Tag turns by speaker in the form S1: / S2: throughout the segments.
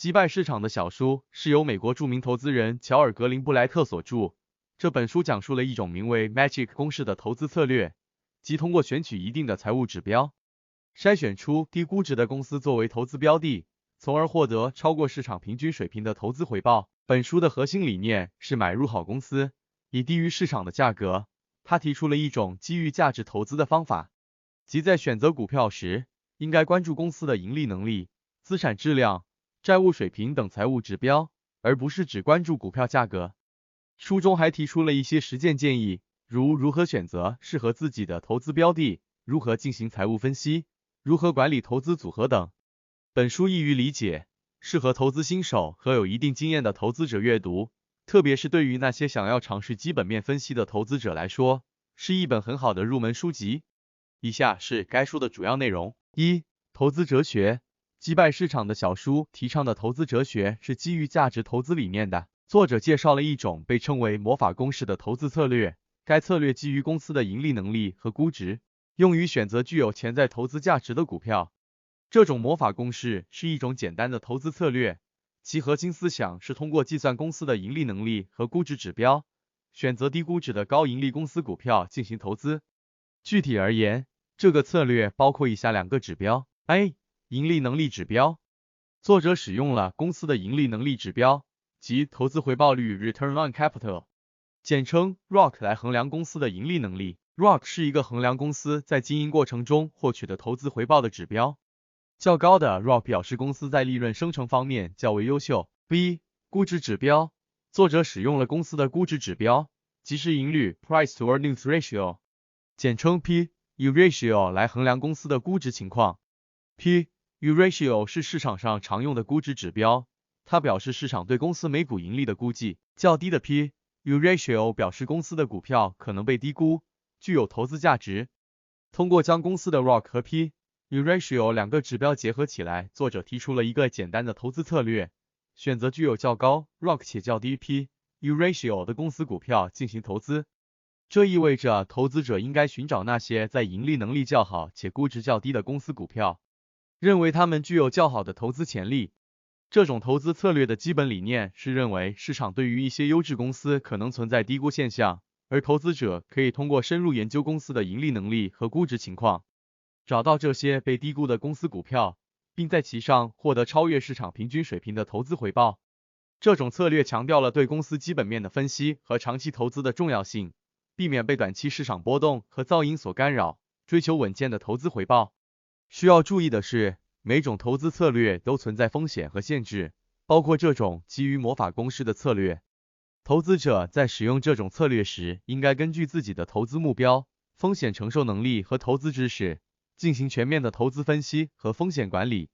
S1: 击败市场的小书是由美国著名投资人乔尔·格林布莱特所著。这本书讲述了一种名为 Magic 公式的投资策略，即通过选取一定的财务指标，筛选出低估值的公司作为投资标的，从而获得超过市场平均水平的投资回报。本书的核心理念是买入好公司，以低于市场的价格。他提出了一种基于价值投资的方法，即在选择股票时，应该关注公司的盈利能力、资产质量、债务水平等财务指标，而不是只关注股票价格。书中还提出了一些实践建议，如如何选择适合自己的投资标的，如何进行财务分析，如何管理投资组合等。本书易于理解，适合投资新手和有一定经验的投资者阅读，特别是对于那些想要尝试基本面分析的投资者来说，是一本很好的入门书籍。以下是该书的主要内容。一、投资哲学。击败市场的小书提倡的投资哲学是基于价值投资理念的。作者介绍了一种被称为魔法公式的投资策略，该策略基于公司的盈利能力和估值，用于选择具有潜在投资价值的股票。这种魔法公式是一种简单的投资策略，其核心思想是通过计算公司的盈利能力和估值指标，选择低估值的高盈利公司股票进行投资。具体而言，这个策略包括以下两个指标。A. 盈利能力指标。作者使用了公司的盈利能力指标，即投资回报率 Return on Capital， 简称 ROC 来衡量公司的盈利能力。ROC 是一个衡量公司在经营过程中获取的投资回报的指标。较高的 ROC 表示公司在利润生成方面较为优秀。B. 估值指标。作者使用了公司的估值指标，即市盈率 Price to Earnings Ratio， 简称 P/E ratio 来衡量公司的估值情况。P/E ratio 是市场上常用的估值指标，它表示市场对公司每股盈利的估计。较低的 P/E ratio 表示公司的股票可能被低估，具有投资价值。通过将公司的 ROC 和 P/E ratio 两个指标结合起来，作者提出了一个简单的投资策略，选择具有较高 ROC 且较低 P/E ratio 的公司股票进行投资。这意味着投资者应该寻找那些在盈利能力较好且估值较低的公司股票，认为它们具有较好的投资潜力。这种投资策略的基本理念是认为市场对于一些优质公司可能存在低估现象，而投资者可以通过深入研究公司的盈利能力和估值情况，找到这些被低估的公司股票，并在其上获得超越市场平均水平的投资回报。这种策略强调了对公司基本面的分析和长期投资的重要性，避免被短期市场波动和噪音所干扰，追求稳健的投资回报。需要注意的是，每种投资策略都存在风险和限制，包括这种基于魔法公式的策略。投资者在使用这种策略时，应该根据自己的投资目标、风险承受能力和投资知识，进行全面的投资分析和风险管理，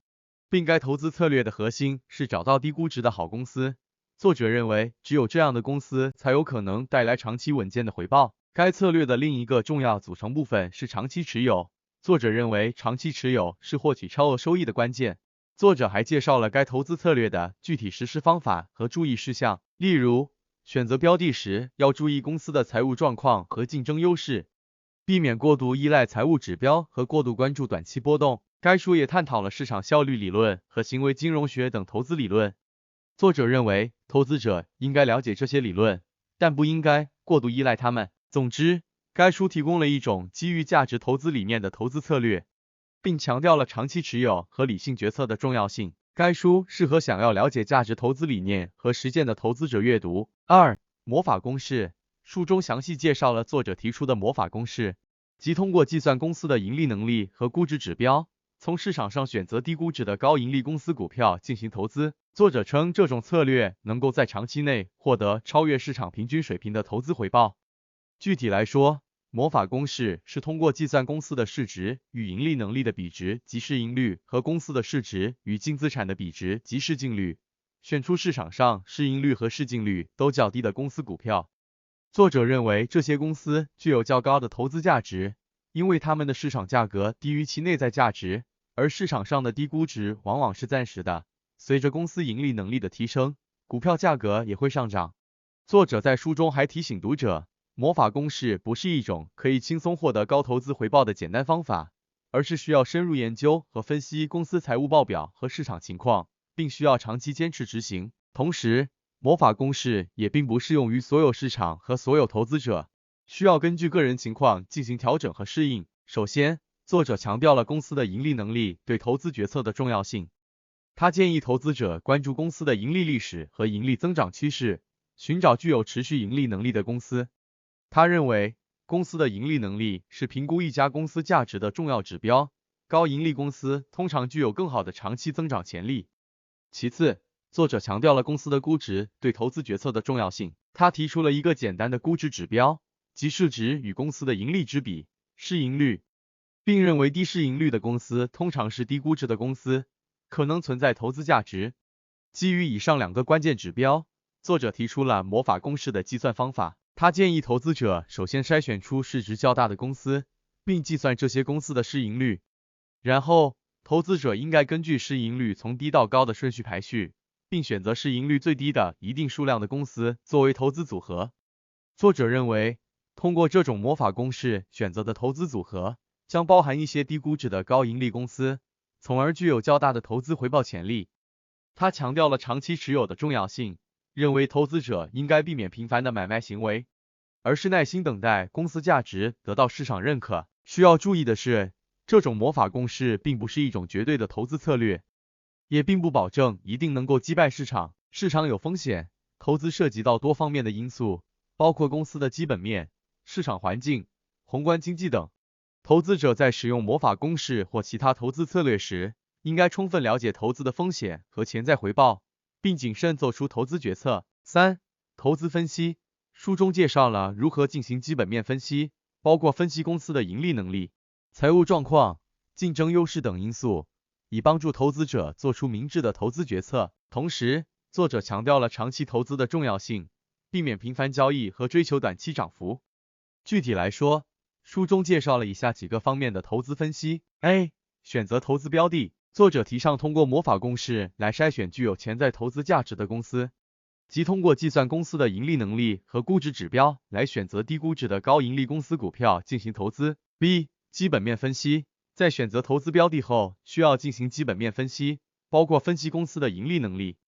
S1: 并该投资策略的核心是找到低估值的好公司。作者认为，只有这样的公司才有可能带来长期稳健的回报。该策略的另一个重要组成部分是长期持有。作者认为，长期持有是获取超额收益的关键。作者还介绍了该投资策略的具体实施方法和注意事项，例如，选择标的时要注意公司的财务状况和竞争优势，避免过度依赖财务指标和过度关注短期波动。该书也探讨了市场效率理论和行为金融学等投资理论。作者认为，投资者应该了解这些理论，但不应该过度依赖它们。总之，该书提供了一种基于价值投资理念的投资策略，并强调了长期持有和理性决策的重要性。该书适合想要了解价值投资理念和实践的投资者阅读。2. 魔法公式。书中详细介绍了作者提出的魔法公式，即通过计算公司的盈利能力和估值指标，从市场上选择低估值的高盈利公司股票进行投资。作者称，这种策略能够在长期内获得超越市场平均水平的投资回报。具体来说，魔法公式是通过计算公司的市值与盈利能力的比值即市盈率和公司的市值与净资产的比值即市净率，选出市场上市盈率和市净率都较低的公司股票。作者认为，这些公司具有较高的投资价值，因为它们的市场价格低于其内在价值，而市场上的低估值往往是暂时的。随着公司盈利能力的提升，股票价格也会上涨。作者在书中还提醒读者，魔法公式不是一种可以轻松获得高投资回报的简单方法，而是需要深入研究和分析公司财务报表和市场情况，并需要长期坚持执行。同时，魔法公式也并不适用于所有市场和所有投资者，需要根据个人情况进行调整和适应。首先，作者强调了公司的盈利能力对投资决策的重要性。他建议投资者关注公司的盈利历史和盈利增长趋势，寻找具有持续盈利能力的公司。他认为，公司的盈利能力是评估一家公司价值的重要指标，高盈利公司通常具有更好的长期增长潜力。其次，作者强调了公司的估值对投资决策的重要性。他提出了一个简单的估值指标，即市值与公司的盈利之比，市盈率，并认为低市盈率的公司通常是低估值的公司，可能存在投资价值。基于以上两个关键指标，作者提出了魔法公式的计算方法。他建议投资者首先筛选出市值较大的公司，并计算这些公司的市盈率。然后，投资者应该根据市盈率从低到高的顺序排序，并选择市盈率最低的一定数量的公司作为投资组合。作者认为，通过这种魔法公式选择的投资组合将包含一些低估值的高盈利公司，从而具有较大的投资回报潜力。他强调了长期持有的重要性，认为投资者应该避免频繁的买卖行为，而是耐心等待公司价值得到市场认可。需要注意的是，这种魔法公式并不是一种绝对的投资策略，也并不保证一定能够击败市场。市场有风险，投资涉及到多方面的因素，包括公司的基本面、市场环境、宏观经济等。投资者在使用魔法公式或其他投资策略时，应该充分了解投资的风险和潜在回报，并谨慎做出投资决策。3. 投资分析。书中介绍了如何进行基本面分析，包括分析公司的盈利能力、财务状况、竞争优势等因素，以帮助投资者做出明智的投资决策。同时，作者强调了长期投资的重要性，避免频繁交易和追求短期涨幅。具体来说，书中介绍了以下几个方面的投资分析。A. 选择投资标的。作者提倡通过魔法公式来筛选具有潜在投资价值的公司，即通过计算公司的盈利能力和估值指标来选择低估值的高盈利公司股票进行投资。B. 基本面分析。在选择投资标的后，需要进行基本面分析，包括分析公司的盈利能力、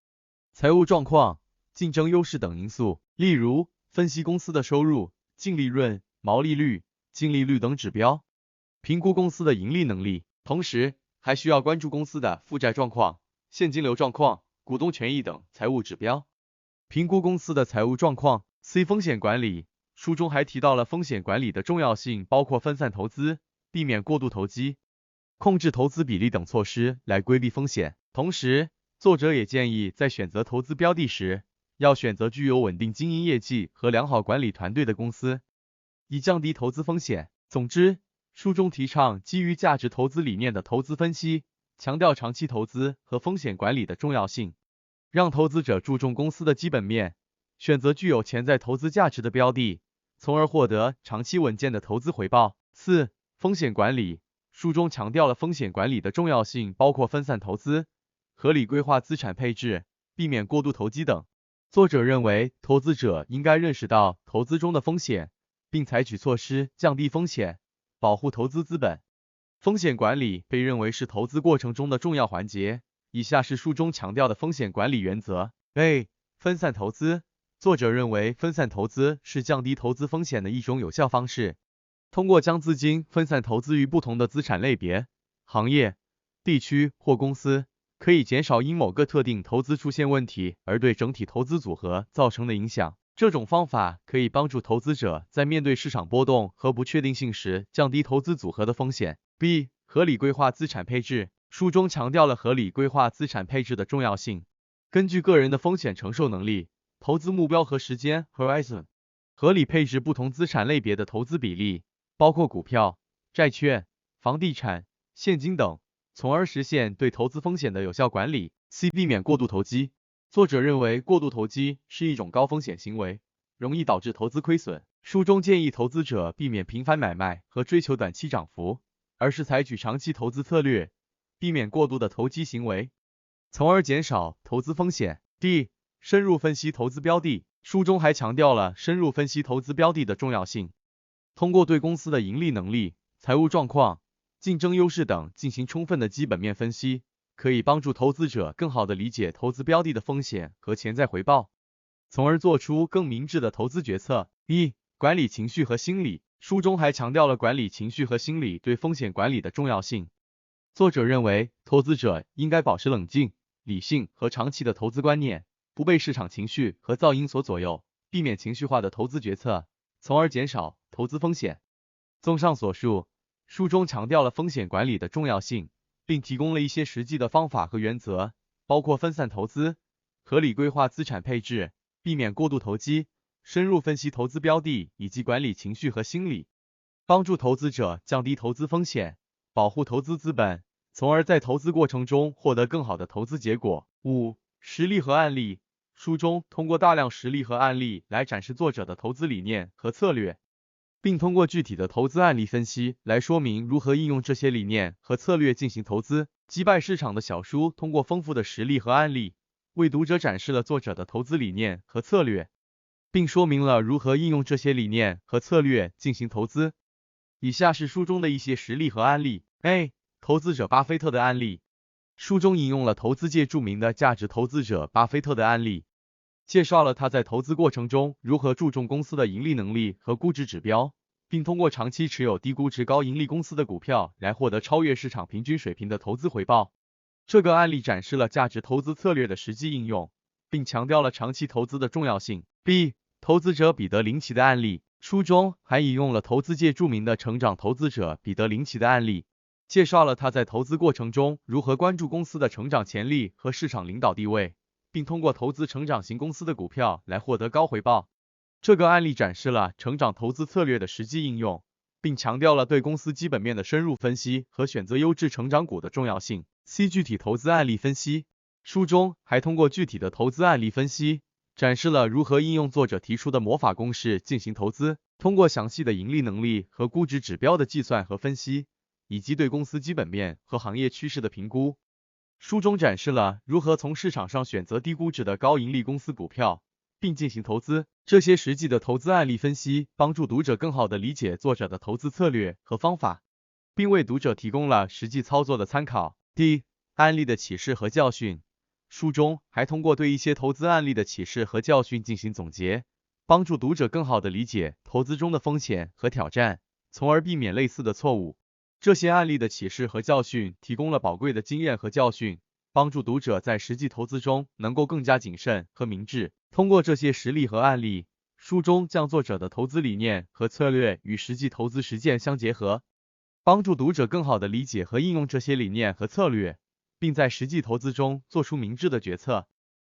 S1: 财务状况、竞争优势等因素，例如分析公司的收入、净利润、毛利率、净利率等指标，评估公司的盈利能力。同时，还需要关注公司的负债状况、现金流状况、股东权益等财务指标，评估公司的财务状况。C. 风险管理。书中还提到了风险管理的重要性，包括分散投资、避免过度投机、控制投资比例等措施来规避风险。同时，作者也建议在选择投资标的时，要选择具有稳定经营业绩和良好管理团队的公司，以降低投资风险。总之，书中提倡基于价值投资理念的投资分析，强调长期投资和风险管理的重要性，让投资者注重公司的基本面，选择具有潜在投资价值的标的，从而获得长期稳健的投资回报。4. 风险管理。书中强调了风险管理的重要性，包括分散投资、合理规划资产配置、避免过度投机等。作者认为，投资者应该认识到投资中的风险，并采取措施降低风险，保护投资资本。风险管理被认为是投资过程中的重要环节。以下是书中强调的风险管理原则。A. 分散投资。作者认为，分散投资是降低投资风险的一种有效方式。通过将资金分散投资于不同的资产类别、行业、地区或公司，可以减少因某个特定投资出现问题而对整体投资组合造成的影响。这种方法可以帮助投资者在面对市场波动和不确定性时，降低投资组合的风险。B. 合理规划资产配置。书中强调了合理规划资产配置的重要性。根据个人的风险承受能力、投资目标和时间 horizon， 合理配置不同资产类别的投资比例，包括股票、债券、房地产、现金等，从而实现对投资风险的有效管理。C. 避免过度投机。作者认为，过度投机是一种高风险行为，容易导致投资亏损。书中建议投资者避免频繁买卖和追求短期涨幅，而是采取长期投资策略，避免过度的投机行为，从而减少投资风险。D. 深入分析投资标的。书中还强调了深入分析投资标的的重要性。通过对公司的盈利能力、财务状况、竞争优势等进行充分的基本面分析，可以帮助投资者更好地理解投资标的的风险和潜在回报，从而做出更明智的投资决策。管理情绪和心理。书中还强调了管理情绪和心理对风险管理的重要性。作者认为，投资者应该保持冷静、理性和长期的投资观念，不被市场情绪和噪音所左右，避免情绪化的投资决策，从而减少投资风险。综上所述，书中强调了风险管理的重要性，并提供了一些实际的方法和原则，包括分散投资、合理规划资产配置、避免过度投机、深入分析投资标的以及管理情绪和心理，帮助投资者降低投资风险，保护投资资本，从而在投资过程中获得更好的投资结果。实例和案例。书中通过大量实例和案例来展示作者的投资理念和策略，并通过具体的投资案例分析来说明如何应用这些理念和策略进行投资。击败市场的小书通过丰富的实例和案例，为读者展示了作者的投资理念和策略，并说明了如何应用这些理念和策略进行投资。以下是书中的一些实例和案例。投资者巴菲特的案例。书中引用了投资界著名的价值投资者巴菲特的案例，介绍了他在投资过程中如何注重公司的盈利能力和估值指标，并通过长期持有低估值高盈利公司的股票来获得超越市场平均水平的投资回报。这个案例展示了价值投资策略的实际应用，并强调了长期投资的重要性。投资者彼得林奇的案例。书中还引用了投资界著名的成长投资者彼得林奇的案例，介绍了他在投资过程中如何关注公司的成长潜力和市场领导地位，并通过投资成长型公司的股票来获得高回报。这个案例展示了成长投资策略的实际应用，并强调了对公司基本面的深入分析和选择优质成长股的重要性。具体投资案例分析。书中还通过具体的投资案例分析，展示了如何应用作者提出的魔法公式进行投资，通过详细的盈利能力和估值指标的计算和分析，以及对公司基本面和行业趋势的评估。书中展示了如何从市场上选择低估值的高盈利公司股票，并进行投资。这些实际的投资案例分析帮助读者更好地理解作者的投资策略和方法，并为读者提供了实际操作的参考。案例的启示和教训。书中还通过对一些投资案例的启示和教训进行总结，帮助读者更好地理解投资中的风险和挑战，从而避免类似的错误。这些案例的启示和教训提供了宝贵的经验和教训，帮助读者在实际投资中能够更加谨慎和明智。通过这些实例和案例，书中将作者的投资理念和策略与实际投资实践相结合，帮助读者更好地理解和应用这些理念和策略，并在实际投资中做出明智的决策。